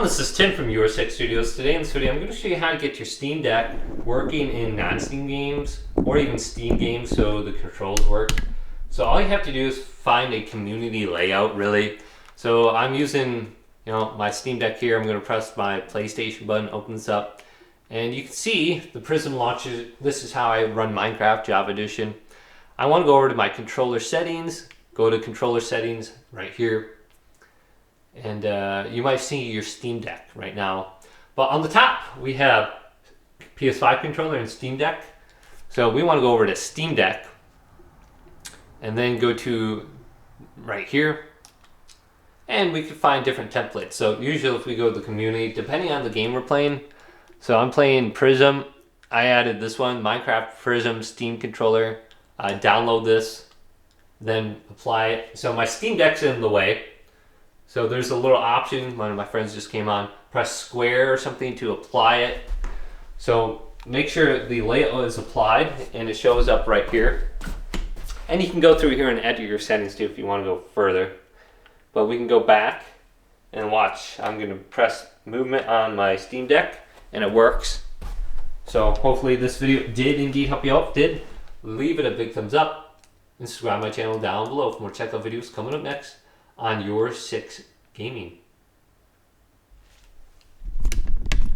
This is Tim from Your Six Studios. Today in this video, I'm going to show you how to get your Steam Deck working in non-Steam games or even Steam games so the controls work. So all you have to do is find a community layout, really. So I'm using, my Steam Deck here. I'm going to press my PlayStation button, open this up, and you can see the Prism launches. This is how I run Minecraft Java Edition. I want to go over to my controller settings. Go to controller settings right here. And you might see your Steam Deck right now. But on the top, we have PS5 controller and Steam Deck. So we want to go over to Steam Deck and then go to right here. And we can find different templates. So usually if we go to the community, depending on the game we're playing. So I'm playing Prism. I added this one, Minecraft Prism Steam controller. I download this, then apply it. So my Steam Deck's in the way. So there's a little option, one of my friends just came on, press square or something to apply it. So make sure the layout is applied and it shows up right here. And you can go through here and edit your settings too if you want to go further. But we can go back and watch. I'm going to press movement on my Steam Deck and it works. So hopefully this video did indeed help you out. If it did, leave it a big thumbs up and subscribe to my channel down below for more checkout videos coming up next on Your Six Gaming.